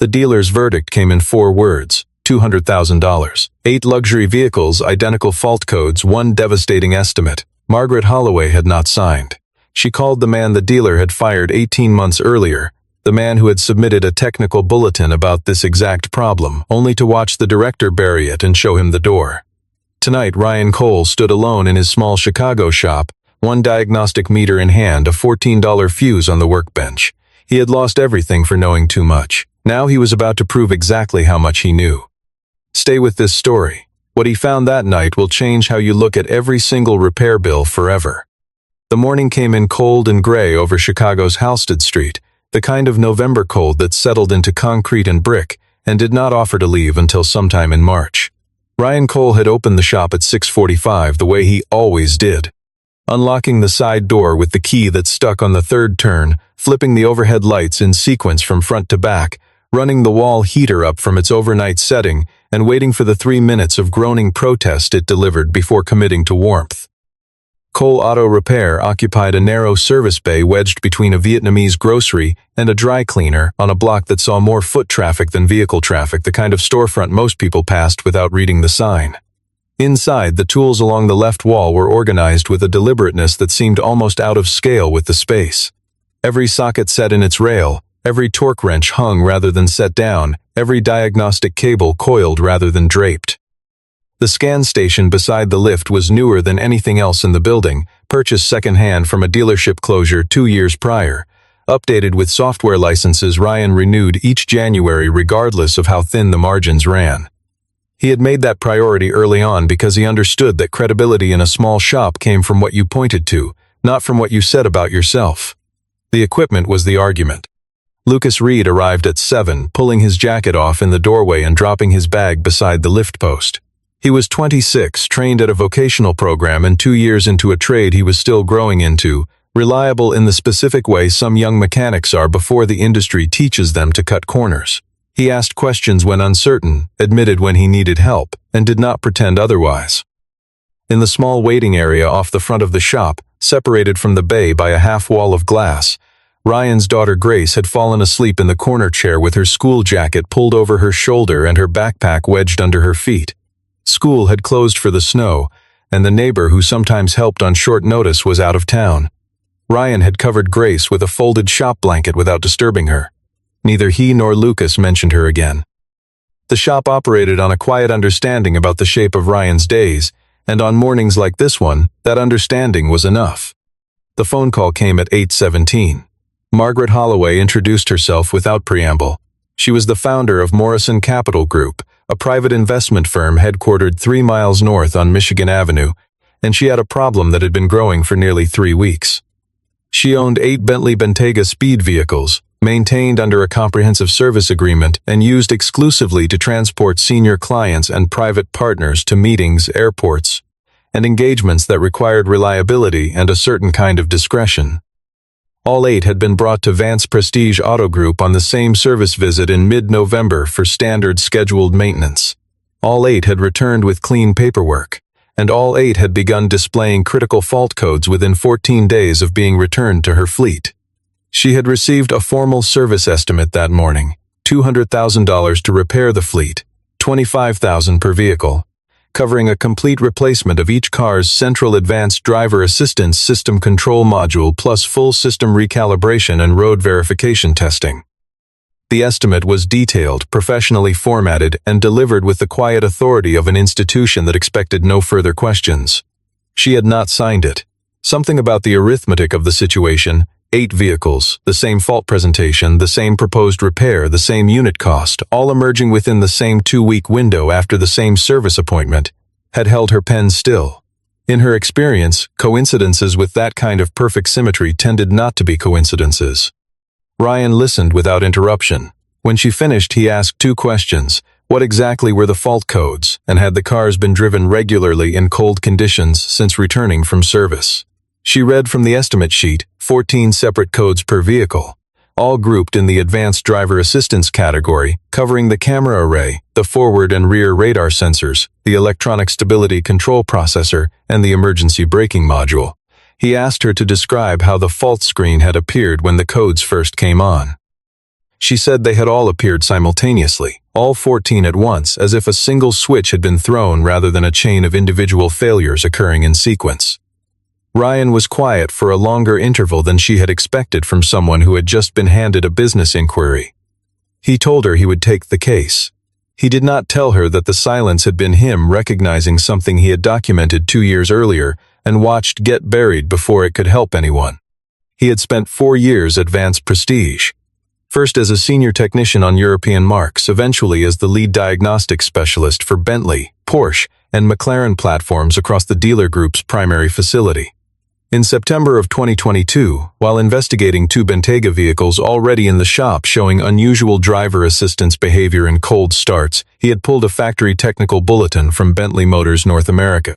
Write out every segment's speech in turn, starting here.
The dealer's verdict came in 4 words: $200,000. 8 luxury vehicles, identical fault codes, one devastating estimate. Margaret Holloway had not signed. She called the man the dealer had fired 18 months earlier, the man who had submitted a technical bulletin about this exact problem, only to watch the director bury it and show him the door. Tonight, Ryan Cole stood alone in his small Chicago shop, one diagnostic meter in hand, a $14 fuse on the workbench. He had lost everything for knowing too much. Now he was about to prove exactly how much he knew. Stay with this story. What he found that night will change how you look at every single repair bill forever. The morning came in cold and gray over Chicago's Halsted Street, the kind of November cold that settled into concrete and brick and did not offer to leave until sometime in March. Ryan Cole had opened the shop at 6:45 the way he always did. Unlocking the side door with the key that stuck on the third turn, flipping the overhead lights in sequence from front to back, running the wall heater up from its overnight setting, and waiting for the 3 minutes of groaning protest it delivered before committing to warmth. Cole Auto Repair occupied a narrow service bay wedged between a Vietnamese grocery and a dry cleaner on a block that saw more foot traffic than vehicle traffic, the kind of storefront most people passed without reading the sign. Inside, the tools along the left wall were organized with a deliberateness that seemed almost out of scale with the space. Every socket set in its rail, every torque wrench hung rather than set down, every diagnostic cable coiled rather than draped. The scan station beside the lift was newer than anything else in the building, purchased secondhand from a dealership closure 2 years prior. Updated with software licenses Ryan renewed each January regardless of how thin the margins ran. He had made that priority early on because he understood that credibility in a small shop came from what you pointed to, not from what you said about yourself. The equipment was the argument. Lucas Reed arrived at 7, pulling his jacket off in the doorway and dropping his bag beside the lift post. He was 26, trained at a vocational program and 2 years into a trade he was still growing into, reliable in the specific way some young mechanics are before the industry teaches them to cut corners. He asked questions when uncertain, admitted when he needed help, and did not pretend otherwise. In the small waiting area off the front of the shop, separated from the bay by a half wall of glass, Ryan's daughter Grace had fallen asleep in the corner chair with her school jacket pulled over her shoulder and her backpack wedged under her feet. School had closed for the snow, and the neighbor who sometimes helped on short notice was out of town. Ryan had covered Grace with a folded shop blanket without disturbing her. Neither he nor Lucas mentioned her again. The shop operated on a quiet understanding about the shape of Ryan's days, and on mornings like this one, that understanding was enough. The phone call came at 8:17. Margaret Holloway introduced herself without preamble. She was the founder of Morrison Capital Group, a private investment firm headquartered 3 miles north on Michigan Avenue, and she had a problem that had been growing for nearly 3 weeks. She owned 8 Bentley Bentayga speed vehicles, maintained under a comprehensive service agreement and used exclusively to transport senior clients and private partners to meetings, airports, and engagements that required reliability and a certain kind of discretion. All 8 had been brought to Vance Prestige Auto Group on the same service visit in mid-November for standard scheduled maintenance. All 8 had returned with clean paperwork, and all 8 had begun displaying critical fault codes within 14 days of being returned to her fleet. She had received a formal service estimate that morning, $200,000 to repair the fleet, $25,000 per vehicle, covering a complete replacement of each car's central advanced driver assistance system control module plus full system recalibration and road verification testing. The estimate was detailed, professionally formatted, and delivered with the quiet authority of an institution that expected no further questions. She had not signed it. Something about the arithmetic of the situation, 8 vehicles, the same fault presentation, the same proposed repair, the same unit cost, all emerging within the same 2-week window after the same service appointment, had held her pen still. In her experience, coincidences with that kind of perfect symmetry tended not to be coincidences. Ryan listened without interruption. When she finished, he asked 2 questions. What exactly were the fault codes, and had the cars been driven regularly in cold conditions since returning from service? She read from the estimate sheet, 14 separate codes per vehicle, all grouped in the advanced driver assistance category, covering the camera array, the forward and rear radar sensors, the electronic stability control processor, and the emergency braking module. He asked her to describe how the fault screen had appeared when the codes first came on. She said they had all appeared simultaneously, all 14 at once, as if a single switch had been thrown rather than a chain of individual failures occurring in sequence. Ryan was quiet for a longer interval than she had expected from someone who had just been handed a business inquiry. He told her he would take the case. He did not tell her that the silence had been him recognizing something he had documented 2 years earlier and watched get buried before it could help anyone. He had spent 4 years at Vance Prestige. First as a senior technician on European marques, eventually as the lead diagnostics specialist for Bentley, Porsche, and McLaren platforms across the dealer group's primary facility. In September of 2022, while investigating 2 Bentayga vehicles already in the shop showing unusual driver assistance behavior and cold starts, he had pulled a factory technical bulletin from Bentley Motors North America.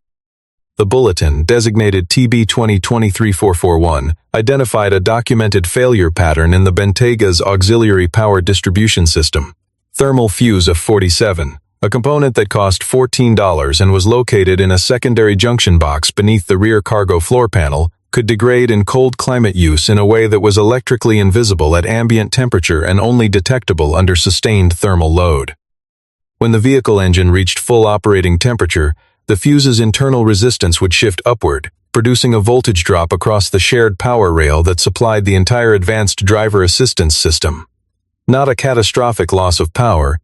The bulletin, designated TB 2023-441, identified a documented failure pattern in the Bentayga's auxiliary power distribution system, thermal fuse F47, a component that cost $14 and was located in a secondary junction box beneath the rear cargo floor panel, could degrade in cold climate use in a way that was electrically invisible at ambient temperature and only detectable under sustained thermal load. When the vehicle engine reached full operating temperature, the fuse's internal resistance would shift upward, producing a voltage drop across the shared power rail that supplied the entire advanced driver assistance system. Not a catastrophic loss of power,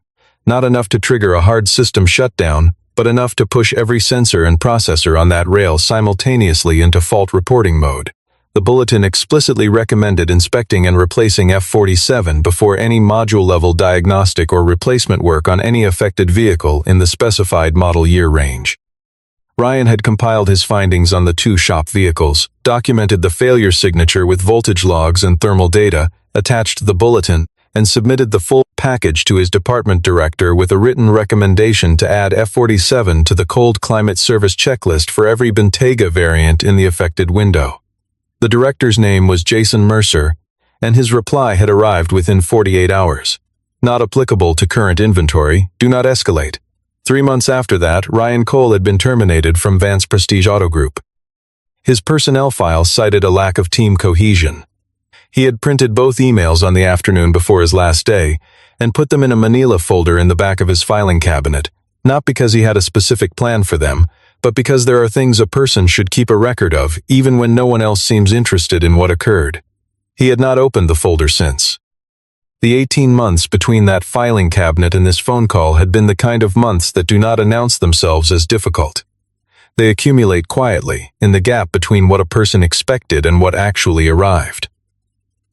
not enough to trigger a hard system shutdown, but enough to push every sensor and processor on that rail simultaneously into fault reporting mode. The bulletin explicitly recommended inspecting and replacing F47 before any module-level diagnostic or replacement work on any affected vehicle in the specified model year range. Ryan had compiled his findings on the 2 shop vehicles, documented the failure signature with voltage logs and thermal data, attached the bulletin, and submitted the full package to his department director with a written recommendation to add F47 to the cold climate service checklist for every Bentayga variant in the affected window. The director's name was Jason Mercer, and his reply had arrived within 48 hours. Not applicable to current inventory, do not escalate. 3 months after that, Ryan Cole had been terminated from Vance Prestige Auto Group. His personnel file cited a lack of team cohesion. He had printed both emails on the afternoon before his last day and put them in a manila folder in the back of his filing cabinet, not because he had a specific plan for them, but because there are things a person should keep a record of even when no one else seems interested in what occurred. He had not opened the folder since. The 18 months between that filing cabinet and this phone call had been the kind of months that do not announce themselves as difficult. They accumulate quietly, in the gap between what a person expected and what actually arrived.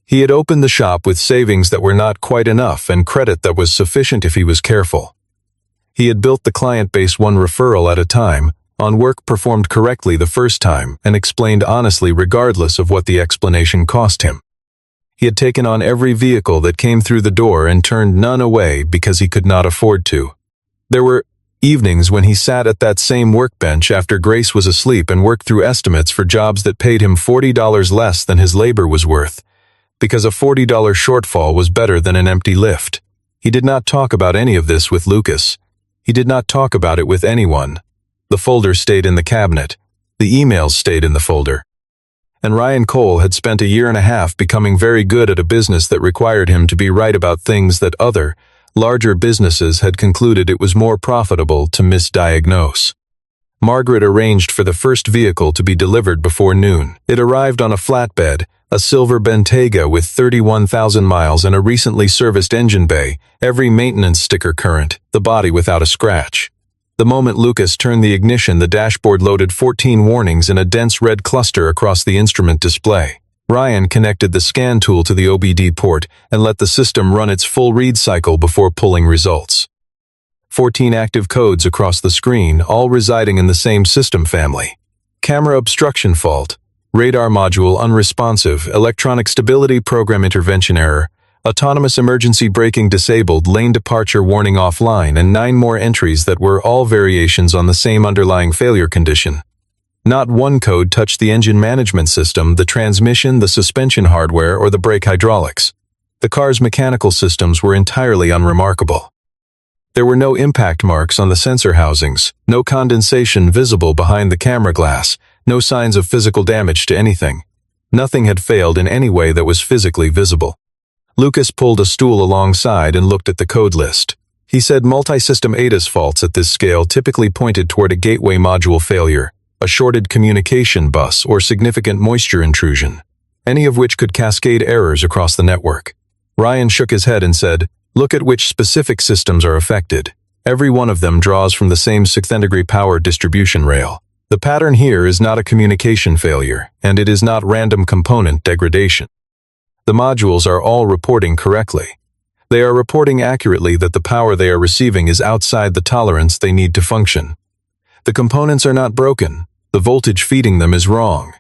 He had opened the shop with savings that were not quite enough and credit that was sufficient if he was careful. He had built the client base 1 referral at a time, on work performed correctly the first time, and explained honestly regardless of what the explanation cost him. He had taken on every vehicle that came through the door and turned none away because he could not afford to. There were evenings when he sat at that same workbench after Grace was asleep and worked through estimates for jobs that paid him $40 less than his labor was worth, because a $40 shortfall was better than an empty lift. He did not talk about any of this with Lucas. He did not talk about it with anyone. The folder stayed in the cabinet. The emails stayed in the folder. And Ryan Cole had spent a year and a half becoming very good at a business that required him to be right about things that other, larger businesses had concluded it was more profitable to misdiagnose. Margaret arranged for the first vehicle to be delivered before noon. It arrived on a flatbed, a silver Bentayga with 31,000 miles and a recently serviced engine bay, every maintenance sticker current, the body without a scratch. The moment Lucas turned the ignition, the dashboard loaded 14 warnings in a dense red cluster across the instrument display. Ryan connected the scan tool to the OBD port and let the system run its full read cycle before pulling results. 14 active codes across the screen, all residing in the same system family. Camera obstruction fault, radar module unresponsive, electronic stability program intervention error, autonomous emergency braking disabled, lane departure warning offline, and 9 more entries that were all variations on the same underlying failure condition. Not one code touched the engine management system, the transmission, the suspension hardware, or the brake hydraulics. The car's mechanical systems were entirely unremarkable. There were no impact marks on the sensor housings, no condensation visible behind the camera glass, no signs of physical damage to anything. Nothing had failed in any way that was physically visible. Lucas pulled a stool alongside and looked at the code list. He said multi-system ADAS faults at this scale typically pointed toward a gateway module failure, a shorted communication bus, or significant moisture intrusion, any of which could cascade errors across the network. Ryan shook his head and said, "Look at which specific systems are affected. Every one of them draws from the same 6th-degree power distribution rail. The pattern here is not a communication failure, and it is not random component degradation. The modules are all reporting correctly. They are reporting accurately that the power they are receiving is outside the tolerance they need to function. The components are not broken. The voltage feeding them is wrong."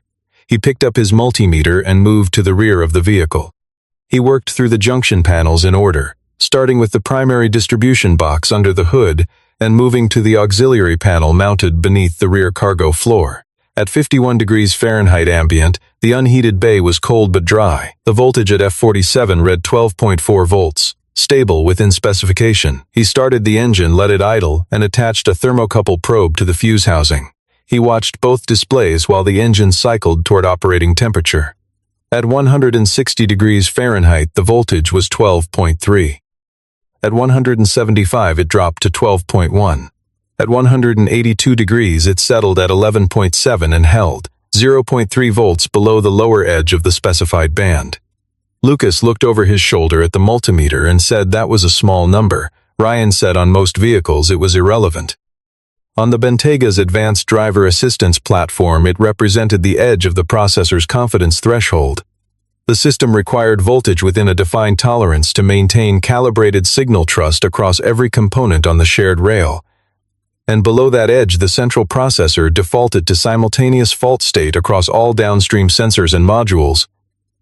He picked up his multimeter and moved to the rear of the vehicle. He worked through the junction panels in order, starting with the primary distribution box under the hood and moving to the auxiliary panel mounted beneath the rear cargo floor. At 51 degrees Fahrenheit ambient, the unheated bay was cold but dry. The voltage at F47 read 12.4 volts, stable within specification. He started the engine, let it idle, and attached a thermocouple probe to the fuse housing. He watched both displays while the engine cycled toward operating temperature. At 160 degrees Fahrenheit, the voltage was 12.3. At 175, it dropped to 12.1. At 182 degrees, it settled at 11.7 and held 0.3 volts below the lower edge of the specified band. Lucas looked over his shoulder at the multimeter and said that was a small number. Ryan said on most vehicles it was irrelevant. On the Bentega's advanced driver assistance platform, it represented the edge of the processor's confidence threshold. The system required voltage within a defined tolerance to maintain calibrated signal trust across every component on the shared rail. And below that edge, the central processor defaulted to simultaneous fault state across all downstream sensors and modules,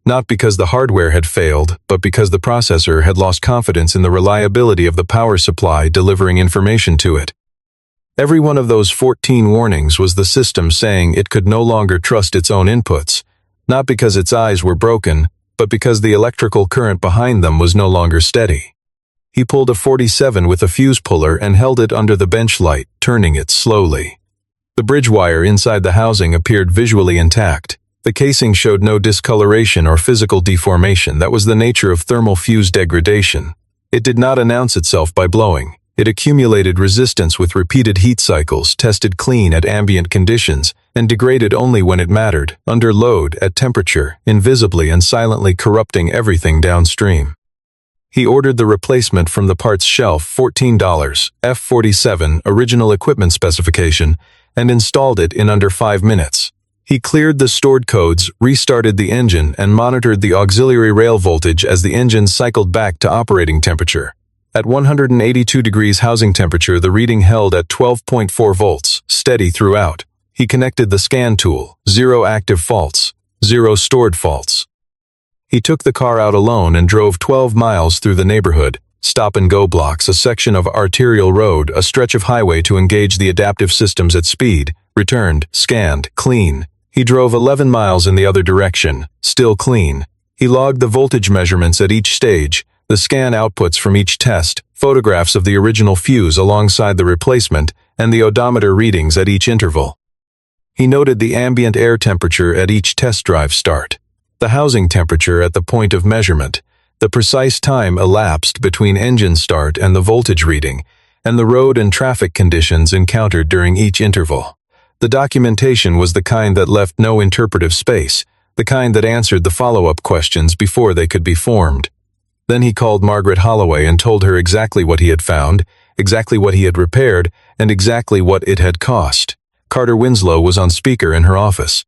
not because the hardware had failed, but because the processor had lost confidence in the reliability of the power supply delivering information to it. Every one of those 14 warnings was the system saying it could no longer trust its own inputs, not because its eyes were broken, but because the electrical current behind them was no longer steady. He pulled a 47 with a fuse puller and held it under the bench light, turning it slowly. The bridge wire inside the housing appeared visually intact. The casing showed no discoloration or physical deformation. That was the nature of thermal fuse degradation. It did not announce itself by blowing. It accumulated resistance with repeated heat cycles, tested clean at ambient conditions, and degraded only when it mattered, under load, at temperature, invisibly and silently corrupting everything downstream. He ordered the replacement from the parts shelf, $14, F47, original equipment specification, and installed it in under 5 minutes. He cleared the stored codes, restarted the engine, and monitored the auxiliary rail voltage as the engine cycled back to operating temperature. At 182 degrees housing temperature, the reading held at 12.4 volts, steady throughout. He connected the scan tool, 0 active faults, 0 stored faults. He took the car out alone and drove 12 miles through the neighborhood, stop-and-go blocks, a section of arterial road, a stretch of highway to engage the adaptive systems at speed, returned, scanned, clean. He drove 11 miles in the other direction, still clean. He logged the voltage measurements at each stage, the scan outputs from each test, photographs of the original fuse alongside the replacement, and the odometer readings at each interval. He noted the ambient air temperature at each test drive start, the housing temperature at the point of measurement, the precise time elapsed between engine start and the voltage reading, and the road and traffic conditions encountered during each interval. The documentation was the kind that left no interpretive space, the kind that answered the follow-up questions before they could be formed. Then he called Margaret Holloway and told her exactly what he had found, exactly what he had repaired, and exactly what it had cost. Carter Winslow was on speaker in her office.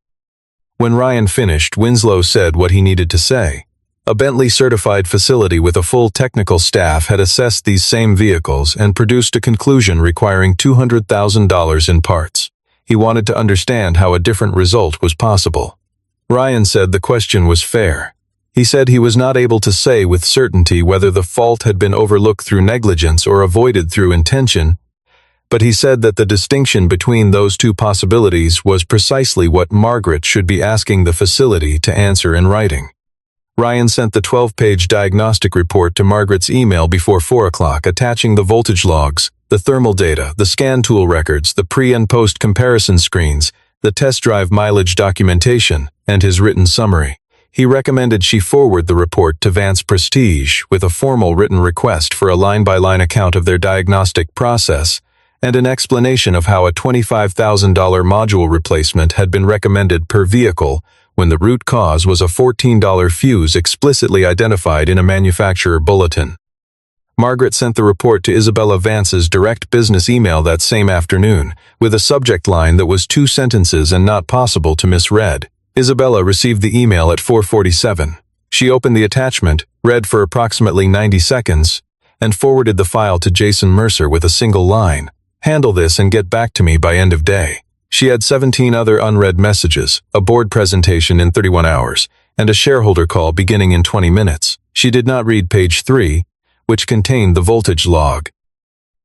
When Ryan finished, Winslow said what he needed to say. A Bentley-certified facility with a full technical staff had assessed these same vehicles and produced a conclusion requiring $200,000 in parts. He wanted to understand how a different result was possible. Ryan said the question was fair. He said he was not able to say with certainty whether the fault had been overlooked through negligence or avoided through intention, but he said that the distinction between those two possibilities was precisely what Margaret should be asking the facility to answer in writing. Ryan sent the 12-page diagnostic report to Margaret's email before 4 o'clock, attaching the voltage logs, the thermal data, the scan tool records, the pre- and post-comparison screens, the test drive mileage documentation, and his written summary. He recommended she forward the report to Vance Prestige with a formal written request for a line-by-line account of their diagnostic process and an explanation of how a $25,000 module replacement had been recommended per vehicle when the root cause was a $14 fuse explicitly identified in a manufacturer bulletin. Margaret sent the report to Isabella Vance's direct business email that same afternoon, with a subject line that was 2 sentences and not possible to misread. Isabella received the email at 4:47. She opened the attachment, read for approximately 90 seconds, and forwarded the file to Jason Mercer with a single line. "Handle this and get back to me by end of day." She had 17 other unread messages, a board presentation in 31 hours, and a shareholder call beginning in 20 minutes. She did not read page 3, which contained the voltage log.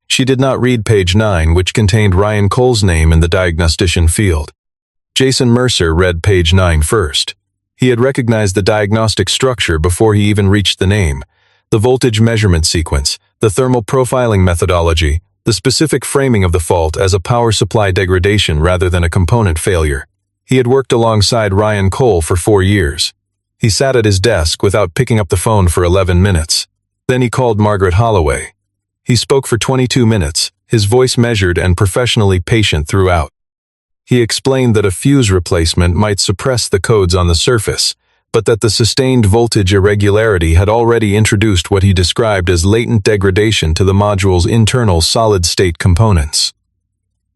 She did not read page 9, which contained Ryan Cole's name in the diagnostician field. Jason Mercer read page 9 first. He had recognized the diagnostic structure before he even reached the name, the voltage measurement sequence, the thermal profiling methodology, the specific framing of the fault as a power supply degradation rather than a component failure. He had worked alongside Ryan Cole for 4 years. He sat at his desk without picking up the phone for 11 minutes. Then he called Margaret Holloway. He spoke for 22 minutes, his voice measured and professionally patient throughout. He explained that a fuse replacement might suppress the codes on the surface, but that the sustained voltage irregularity had already introduced what he described as latent degradation to the module's internal solid-state components.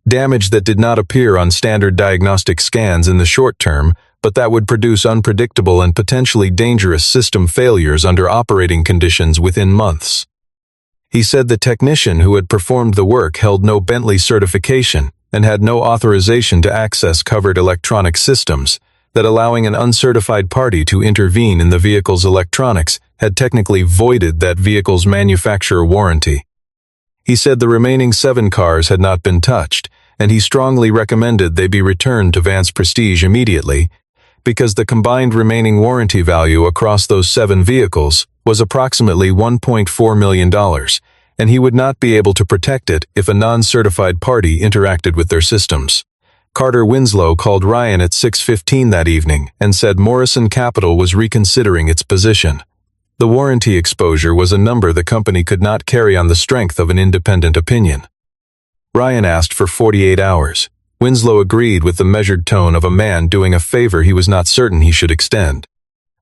Damage that did not appear on standard diagnostic scans in the short term, but that would produce unpredictable and potentially dangerous system failures under operating conditions within months. He said the technician who had performed the work held no Bentley certification and had no authorization to access covered electronic systems, that allowing an uncertified party to intervene in the vehicle's electronics had technically voided that vehicle's manufacturer warranty. He said the remaining 7 cars had not been touched, and he strongly recommended they be returned to Vance Prestige immediately, because the combined remaining warranty value across those 7 vehicles was approximately $1.4 million, and he would not be able to protect it if a non-certified party interacted with their systems. Carter Winslow called Ryan at 6:15 that evening and said Morrison Capital was reconsidering its position. The warranty exposure was a number the company could not carry on the strength of an independent opinion. Ryan asked for 48 hours. Winslow agreed with the measured tone of a man doing a favor he was not certain he should extend.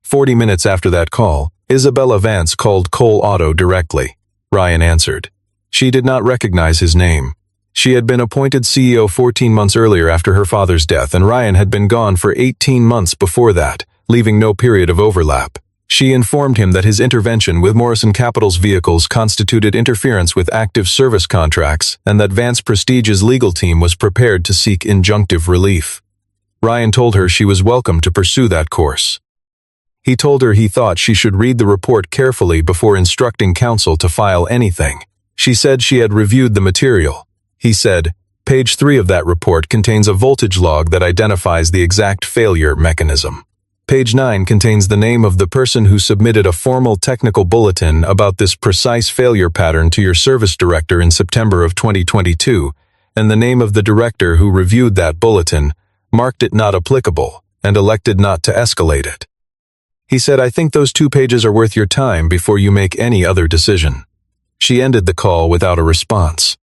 40 minutes after that call, Isabella Vance called Cole Auto directly. Ryan answered. She did not recognize his name. She had been appointed CEO 14 months earlier after her father's death, and Ryan had been gone for 18 months before that, leaving no period of overlap. She informed him that his intervention with Morrison Capital's vehicles constituted interference with active service contracts and that Vance Prestige's legal team was prepared to seek injunctive relief. Ryan told her she was welcome to pursue that course. He told her he thought she should read the report carefully before instructing counsel to file anything. She said she had reviewed the material. He said, "Page 3 of that report contains a voltage log that identifies the exact failure mechanism. Page 9 contains the name of the person who submitted a formal technical bulletin about this precise failure pattern to your service director in September of 2022, and the name of the director who reviewed that bulletin, marked it not applicable, and elected not to escalate it." He said, "I think those 2 pages are worth your time before you make any other decision." She ended the call without a response.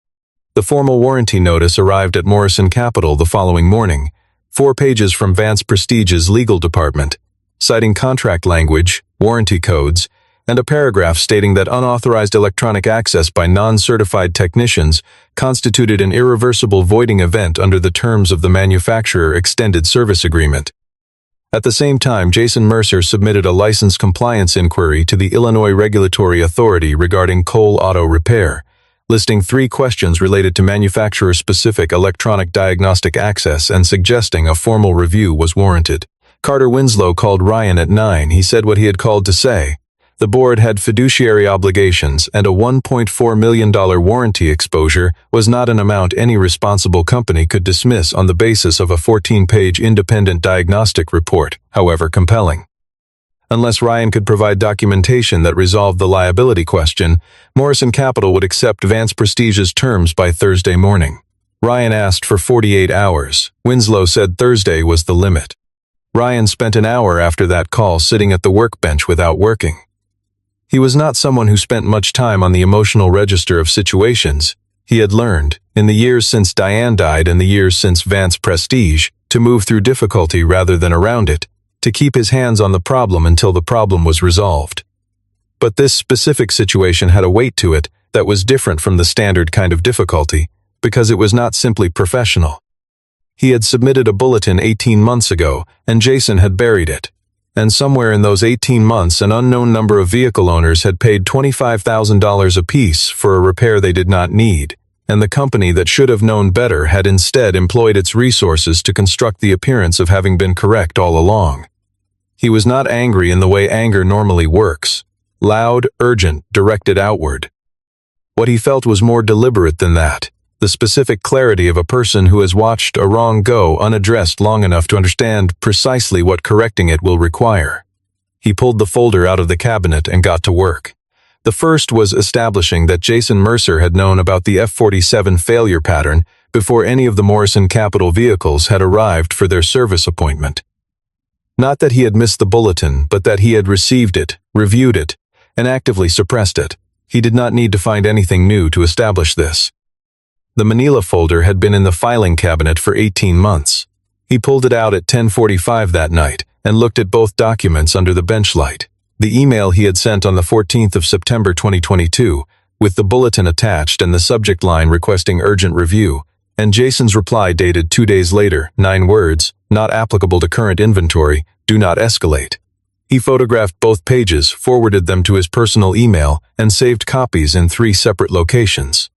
The formal warranty notice arrived at Morrison Capital the following morning, 4 pages from Vance Prestige's legal department, citing contract language, warranty codes, and a paragraph stating that unauthorized electronic access by non-certified technicians constituted an irreversible voiding event under the terms of the manufacturer extended service agreement. At the same time, Jason Mercer submitted a license compliance inquiry to the Illinois Regulatory Authority regarding Cole Auto Repair, listing 3 questions related to manufacturer-specific electronic diagnostic access and suggesting a formal review was warranted. Carter Winslow called Ryan at 9. He said what he had called to say. The board had fiduciary obligations, and a $1.4 million warranty exposure was not an amount any responsible company could dismiss on the basis of a 14-page independent diagnostic report, however compelling. Unless Ryan could provide documentation that resolved the liability question, Morrison Capital would accept Vance Prestige's terms by Thursday morning. Ryan asked for 48 hours. Winslow said Thursday was the limit. Ryan spent an hour after that call sitting at the workbench without working. He was not someone who spent much time on the emotional register of situations. He had learned, in the years since Diane died and the years since Vance Prestige, to move through difficulty rather than around it, to keep his hands on the problem until the problem was resolved. But this specific situation had a weight to it that was different from the standard kind of difficulty, because it was not simply professional. He had submitted a bulletin 18 months ago, and Jason had buried it. And somewhere in those 18 months, an unknown number of vehicle owners had paid $25,000 apiece for a repair they did not need, and the company that should have known better had instead employed its resources to construct the appearance of having been correct all along. He was not angry in the way anger normally works, loud, urgent, directed outward. What he felt was more deliberate than that, the specific clarity of a person who has watched a wrong go unaddressed long enough to understand precisely what correcting it will require. He pulled the folder out of the cabinet and got to work. The first was establishing that Jason Mercer had known about the F-47 failure pattern before any of the Morrison Capital vehicles had arrived for their service appointment. Not that he had missed the bulletin, but that he had received it, reviewed it, and actively suppressed it. He did not need to find anything new to establish this. The Manila folder had been in the filing cabinet for 18 months. He pulled it out at 10:45 that night and looked at both documents under the bench light. The email he had sent on the 14th of September 2022, with the bulletin attached and the subject line requesting urgent review, and Jason's reply dated 2 days later, 9 words, not applicable to current inventory, do not escalate. He photographed both pages, forwarded them to his personal email, and saved copies in 3 separate locations.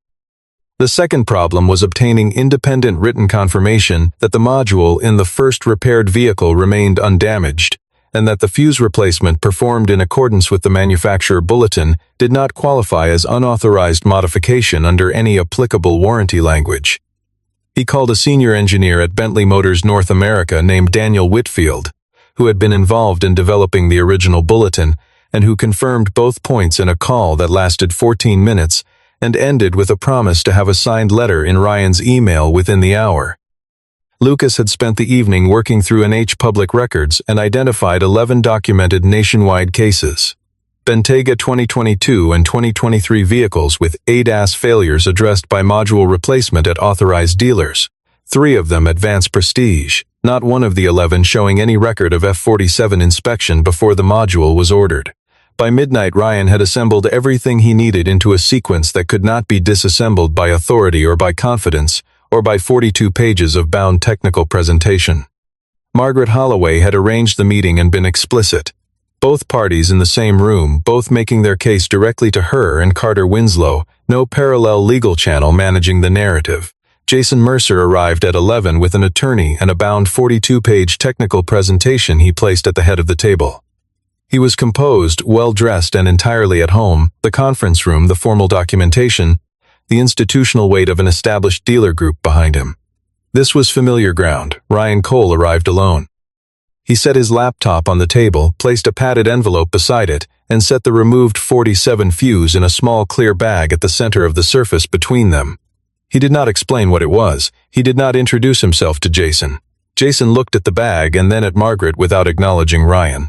The second problem was obtaining independent written confirmation that the module in the first repaired vehicle remained undamaged, and that the fuse replacement performed in accordance with the manufacturer bulletin did not qualify as unauthorized modification under any applicable warranty language. He called a senior engineer at Bentley Motors North America named Daniel Whitfield, who had been involved in developing the original bulletin and who confirmed both points in a call that lasted 14 minutes and ended with a promise to have a signed letter in Ryan's email within the hour. Lucas had spent the evening working through NH Public Records and identified 11 documented nationwide cases. Bentayga 2022 and 2023 vehicles with ADAS failures addressed by module replacement at authorized dealers, 3 of them at Vance Prestige, not one of the 11 showing any record of F-47 inspection before the module was ordered. By midnight, Ryan had assembled everything he needed into a sequence that could not be disassembled by authority or by confidence, or by 42 pages of bound technical presentation. Margaret Holloway had arranged the meeting and been explicit. Both parties in the same room, both making their case directly to her and Carter Winslow, no parallel legal channel managing the narrative. Jason Mercer arrived at 11 with an attorney and a bound 42-page technical presentation he placed at the head of the table. He was composed, well-dressed, and entirely at home, the conference room, the formal documentation, the institutional weight of an established dealer group behind him. This was familiar ground. Ryan Cole arrived alone. He set his laptop on the table, placed a padded envelope beside it, and set the removed 47 fuse in a small clear bag at the center of the surface between them. He did not explain what it was. He did not introduce himself to Jason. Jason looked at the bag and then at Margaret without acknowledging Ryan.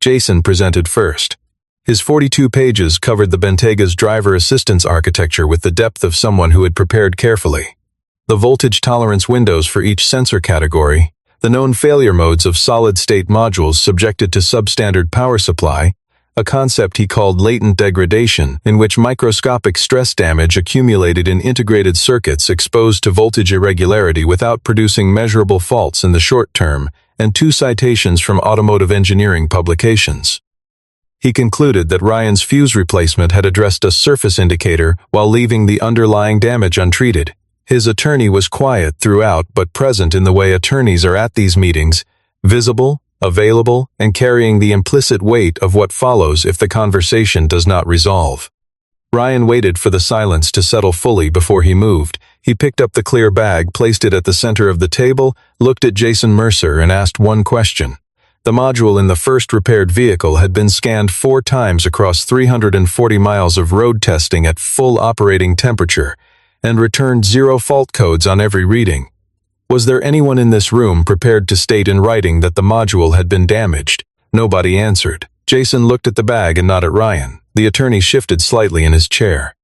Jason presented first. His 42 pages covered the Bentayga's driver assistance architecture with the depth of someone who had prepared carefully. The voltage tolerance windows for each sensor category, the known failure modes of solid-state modules subjected to substandard power supply, a concept he called latent degradation, in which microscopic stress damage accumulated in integrated circuits exposed to voltage irregularity without producing measurable faults in the short term, and 2 citations from automotive engineering publications. He concluded that Ryan's fuse replacement had addressed a surface indicator while leaving the underlying damage untreated. His attorney was quiet throughout but present in the way attorneys are at these meetings, visible, available, and carrying the implicit weight of what follows if the conversation does not resolve. Ryan waited for the silence to settle fully before he moved. He picked up the clear bag, placed it at the center of the table, looked at Jason Mercer, and asked one question. The module in the first repaired vehicle had been scanned 4 times across 340 miles of road testing at full operating temperature, and returned 0 fault codes on every reading. Was there anyone in this room prepared to state in writing that the module had been damaged? Nobody answered. Jason looked at the bag and not at Ryan. The attorney shifted slightly in his chair.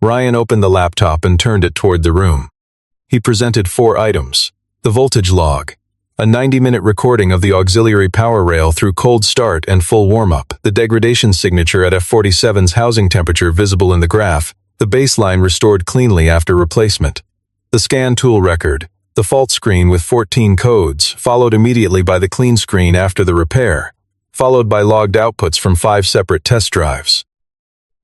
Ryan opened the laptop and turned it toward the room. He presented 4 items. The voltage log. A 90-minute recording of the auxiliary power rail through cold start and full warm-up. The degradation signature at F47's housing temperature visible in the graph. The baseline restored cleanly after replacement. The scan tool record. The fault screen with 14 codes, followed immediately by the clean screen after the repair, followed by logged outputs from 5 separate test drives.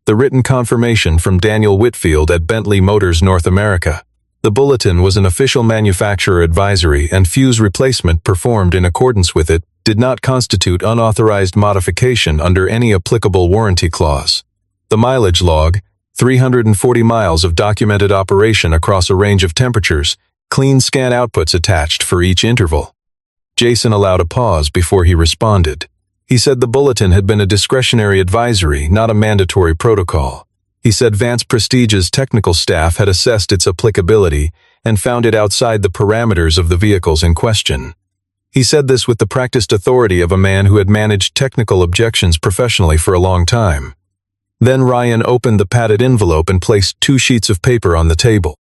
The written confirmation from Daniel Whitfield at Bentley Motors North America. The bulletin was an official manufacturer advisory and fuse replacement performed in accordance with it did not constitute unauthorized modification under any applicable warranty clause. The mileage log, 340 miles of documented operation across a range of temperatures, clean scan outputs attached for each interval. Jason allowed a pause before he responded. He said the bulletin had been a discretionary advisory, not a mandatory protocol. He said Vance Prestige's technical staff had assessed its applicability and found it outside the parameters of the vehicles in question. He said this with the practiced authority of a man who had managed technical objections professionally for a long time. Then Ryan opened the padded envelope and placed 2 sheets of paper on the table.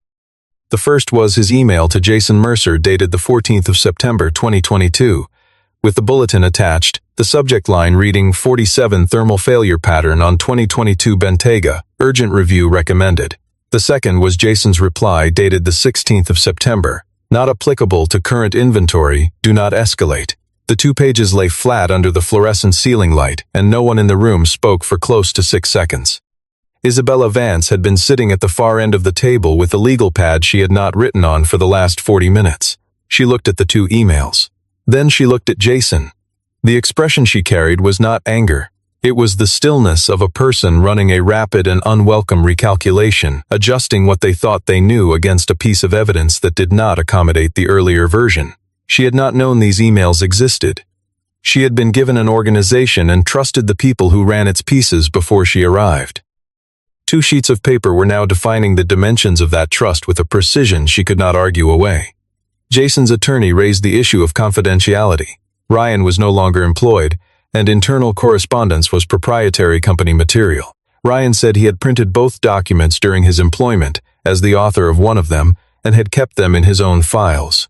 The first was his email to Jason Mercer dated the 14th of September 2022, with the bulletin attached, the subject line reading 47 thermal failure pattern on 2022 Bentayga, urgent review recommended. The second was Jason's reply dated the 16th of September, not applicable to current inventory, do not escalate. The 2 pages lay flat under the fluorescent ceiling light, and no one in the room spoke for close to 6 seconds. Isabella Vance had been sitting at the far end of the table with a legal pad she had not written on for the last 40 minutes. She looked at the 2 emails. Then she looked at Jason. The expression she carried was not anger. It was the stillness of a person running a rapid and unwelcome recalculation, adjusting what they thought they knew against a piece of evidence that did not accommodate the earlier version. She had not known these emails existed. She had been given an organization and trusted the people who ran its pieces before she arrived. 2 sheets of paper were now defining the dimensions of that trust with a precision she could not argue away. Jason's attorney raised the issue of confidentiality. Ryan was no longer employed, and internal correspondence was proprietary company material. Ryan said he had printed both documents during his employment, as the author of one of them, and had kept them in his own files.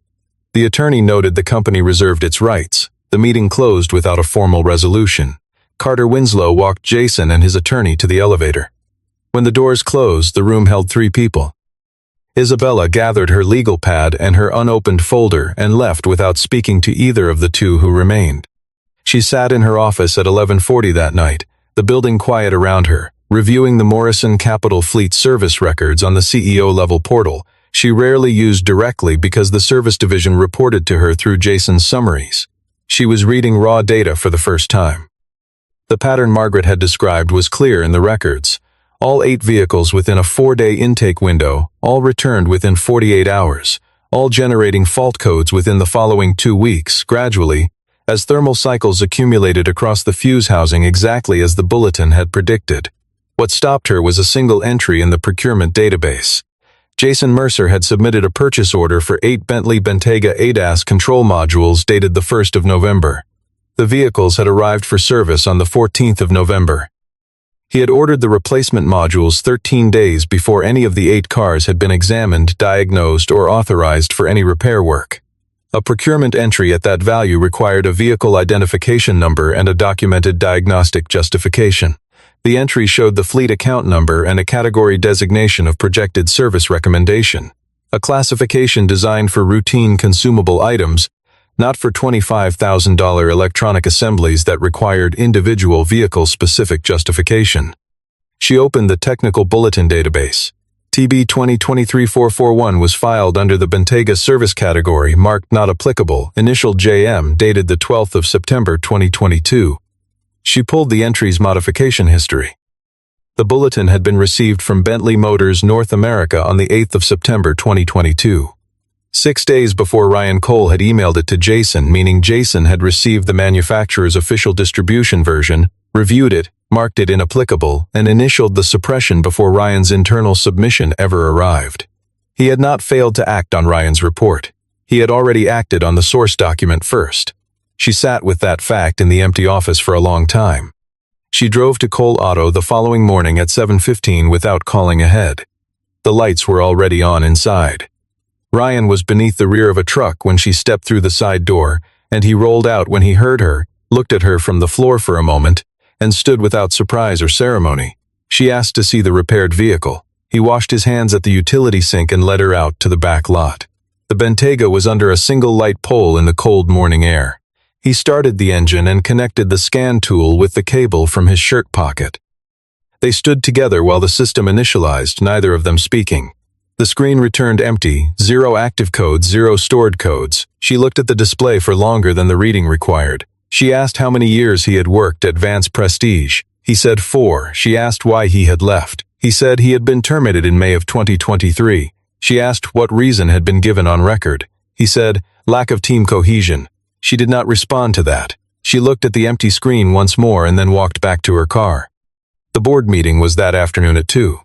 The attorney noted the company reserved its rights. The meeting closed without a formal resolution. Carter Winslow walked Jason and his attorney to the elevator. When the doors closed, the room held 3 people. Isabella gathered her legal pad and her unopened folder and left without speaking to either of the 2 who remained. She sat in her office at 11:40 that night, the building quiet around her, reviewing the Morrison Capital Fleet service records on the CEO-level portal she rarely used directly because the service division reported to her through Jason's summaries. She was reading raw data for the first time. The pattern Margaret had described was clear in the records. All 8 vehicles within a 4-day intake window, all returned within 48 hours, all generating fault codes within the following 2 weeks, gradually, as thermal cycles accumulated across the fuse housing exactly as the bulletin had predicted. What stopped her was a single entry in the procurement database. Jason Mercer had submitted a purchase order for 8 Bentley Bentayga ADAS control modules dated the 1st of November. The vehicles had arrived for service on the 14th of November. He had ordered the replacement modules 13 days before any of the 8 cars had been examined, diagnosed, or authorized for any repair work. A procurement entry at that value required a vehicle identification number and a documented diagnostic justification. The entry showed the fleet account number and a category designation of projected service recommendation, a classification designed for routine consumable items, not for $25,000 electronic assemblies that required individual vehicle-specific justification. She opened the technical bulletin database. TB 2023-441 was filed under the Bentayga service category marked not applicable, initial JM dated the 12th of September 2022. She pulled the entry's modification history. The bulletin had been received from Bentley Motors North America on the 8th of September 2022. 6 days before Ryan Cole had emailed it to Jason, meaning Jason had received the manufacturer's official distribution version, reviewed it, marked it inapplicable, and initialed the suppression before Ryan's internal submission ever arrived. He had not failed to act on Ryan's report. He had already acted on the source document first. She sat with that fact in the empty office for a long time. She drove to Cole Auto the following morning at 7:15 without calling ahead. The lights were already on inside. Ryan was beneath the rear of a truck when she stepped through the side door, and he rolled out when he heard her, looked at her from the floor for a moment, and stood without surprise or ceremony. She asked to see the repaired vehicle. He washed his hands at the utility sink and led her out to the back lot. The Bentayga was under a single light pole in the cold morning air. He started the engine and connected the scan tool with the cable from his shirt pocket. They stood together while the system initialized, neither of them speaking. The screen returned empty, 0 active codes, 0 stored codes. She looked at the display for longer than the reading required. She asked how many years he had worked at Vance Prestige. He said 4. She asked why he had left. He said he had been terminated in May of 2023. She asked what reason had been given on record. He said, lack of team cohesion. She did not respond to that. She looked at the empty screen once more and then walked back to her car. The board meeting was that afternoon at 2.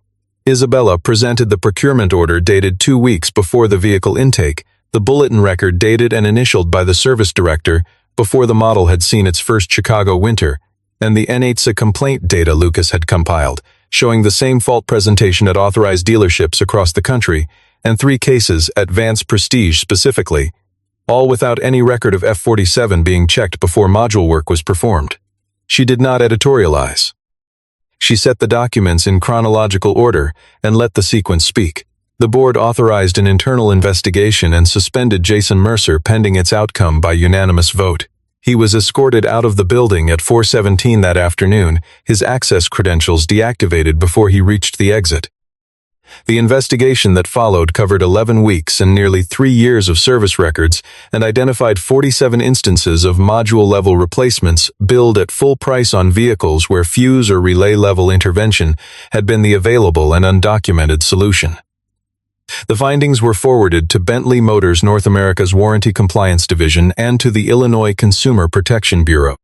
Isabella presented the procurement order dated 2 weeks before the vehicle intake, the bulletin record dated and initialed by the service director before the model had seen its first Chicago winter, and the NHTSA complaint data Lucas had compiled, showing the same fault presentation at authorized dealerships across the country, and 3 cases at Vance Prestige specifically, all without any record of F-47 being checked before module work was performed. She did not editorialize. She set the documents in chronological order and let the sequence speak. The board authorized an internal investigation and suspended Jason Mercer pending its outcome by unanimous vote. He was escorted out of the building at 4:17 that afternoon, his access credentials deactivated before he reached the exit. The investigation that followed covered 11 weeks and nearly 3 years of service records and identified 47 instances of module-level replacements billed at full price on vehicles where fuse or relay-level intervention had been the available and undocumented solution. The findings were forwarded to Bentley Motors North America's Warranty Compliance Division and to the Illinois Consumer Protection Bureau.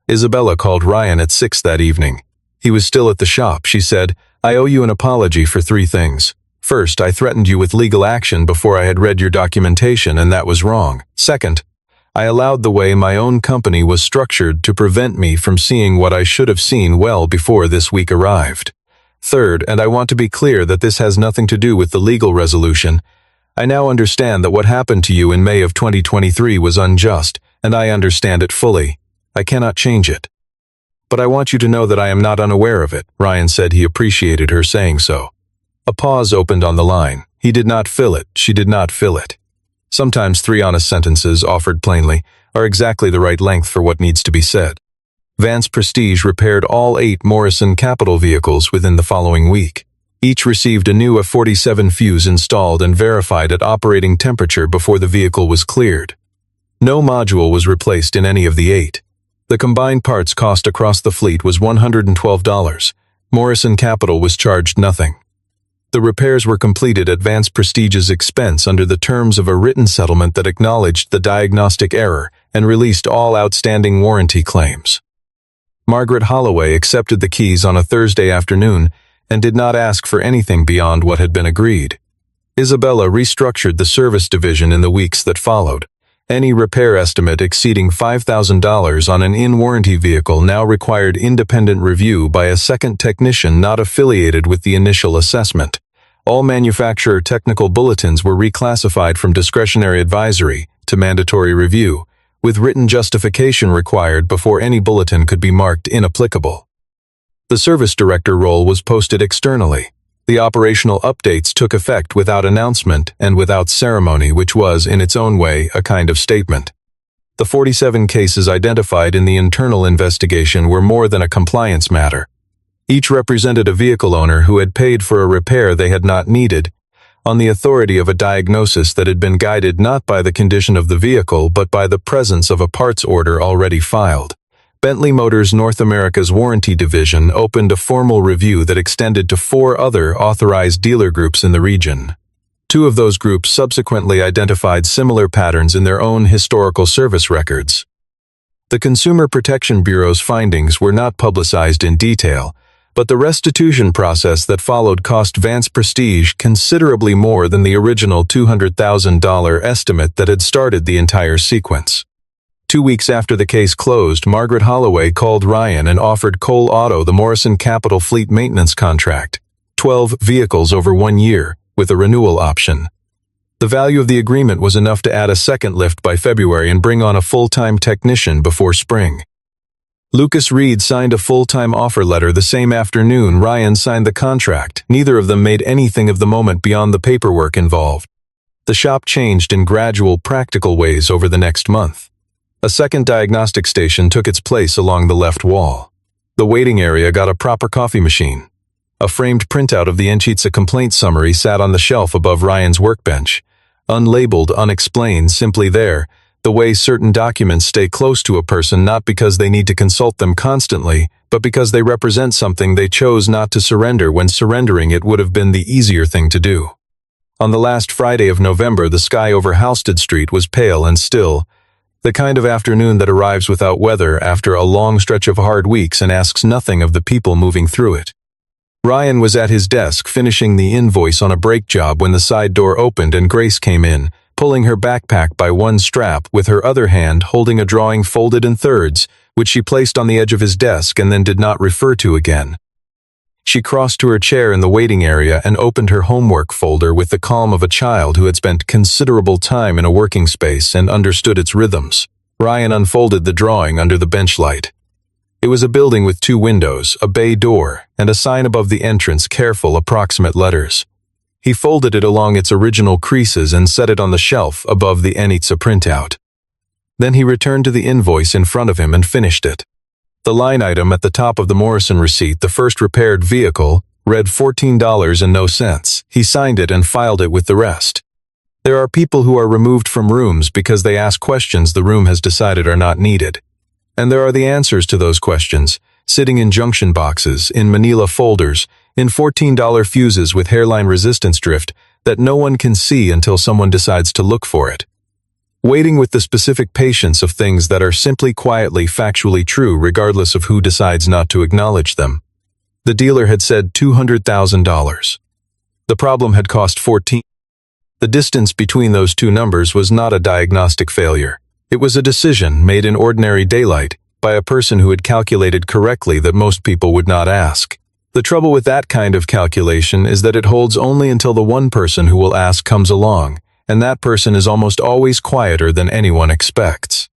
Isabella called Ryan at 6 that evening. He was still at the shop. She said, I owe you an apology for 3 things. First, I threatened you with legal action before I had read your documentation, and that was wrong. Second, I allowed the way my own company was structured to prevent me from seeing what I should have seen well before this week arrived. Third, and I want to be clear that this has nothing to do with the legal resolution, I now understand that what happened to you in May of 2023 was unjust, and I understand it fully. I cannot change it. But I want you to know that I am not unaware of it. Ryan said he appreciated her saying so. A pause opened on the line. He did not fill it. She did not fill it. Sometimes 3 honest sentences, offered plainly, are exactly the right length for what needs to be said. Vance Prestige repaired all 8 Morrison Capital vehicles within the following week. Each received a new F-47 fuse installed and verified at operating temperature before the vehicle was cleared. No module was replaced in any of the 8. The combined parts cost across the fleet was $112. Morrison Capital was charged nothing. The repairs were completed at Vance Prestige's expense under the terms of a written settlement that acknowledged the diagnostic error and released all outstanding warranty claims. Margaret Holloway accepted the keys on a Thursday afternoon and did not ask for anything beyond what had been agreed. Isabella restructured the service division in the weeks that followed. Any repair estimate exceeding $5,000 on an in-warranty vehicle now required independent review by a second technician not affiliated with the initial assessment. All manufacturer technical bulletins were reclassified from discretionary advisory to mandatory review, with written justification required before any bulletin could be marked inapplicable. The service director role was posted externally. The operational updates took effect without announcement and without ceremony, which was, in its own way, a kind of statement. The 47 cases identified in the internal investigation were more than a compliance matter. Each represented a vehicle owner who had paid for a repair they had not needed, on the authority of a diagnosis that had been guided not by the condition of the vehicle but by the presence of a parts order already filed. Bentley Motors North America's Warranty Division opened a formal review that extended to 4 other authorized dealer groups in the region. 2 of those groups subsequently identified similar patterns in their own historical service records. The Consumer Protection Bureau's findings were not publicized in detail, But the restitution process that followed cost Vance Prestige considerably more than the original $200,000 estimate that had started the entire sequence. 2 weeks after the case closed, Margaret Holloway called Ryan and offered Cole Auto the Morrison Capital Fleet maintenance contract, 12 vehicles over 1 year, with a renewal option. The value of the agreement was enough to add a second lift by February and bring on a full-time technician before spring. Lucas Reed signed a full-time offer letter the same afternoon Ryan signed the contract. Neither of them made anything of the moment beyond the paperwork involved. The shop changed in gradual, practical ways over the next month. A second diagnostic station took its place along the left wall. The waiting area got a proper coffee machine. A framed printout of the Enchitsa complaint summary sat on the shelf above Ryan's workbench. Unlabeled, unexplained, simply there, the way certain documents stay close to a person not because they need to consult them constantly, but because they represent something they chose not to surrender when surrendering it would have been the easier thing to do. On the last Friday of November, the sky over Halsted Street was pale and still, the kind of afternoon that arrives without weather after a long stretch of hard weeks and asks nothing of the people moving through it. Ryan was at his desk finishing the invoice on a brake job when the side door opened and Grace came in, pulling her backpack by one strap with her other hand holding a drawing folded in thirds, which she placed on the edge of his desk and then did not refer to again. She crossed to her chair in the waiting area and opened her homework folder with the calm of a child who had spent considerable time in a working space and understood its rhythms. Ryan unfolded the drawing under the bench light. It was a building with 2 windows, a bay door, and a sign above the entrance, careful, approximate letters. He folded it along its original creases and set it on the shelf above the Enchitsa printout. Then he returned to the invoice in front of him and finished it. The line item at the top of the Morrison receipt, the first repaired vehicle, read $14 and no cents. He signed it and filed it with the rest. There are people who are removed from rooms because they ask questions the room has decided are not needed. And there are the answers to those questions, sitting in junction boxes, in manila folders, in $14 fuses with hairline resistance drift that no one can see until someone decides to look for it. Waiting with the specific patience of things that are simply quietly factually true regardless of who decides not to acknowledge them. The dealer had said $200,000. The problem had cost $14,000. The distance between those two numbers was not a diagnostic failure. It was a decision made in ordinary daylight by a person who had calculated correctly that most people would not ask. The trouble with that kind of calculation is that it holds only until the one person who will ask comes along, and that person is almost always quieter than anyone expects.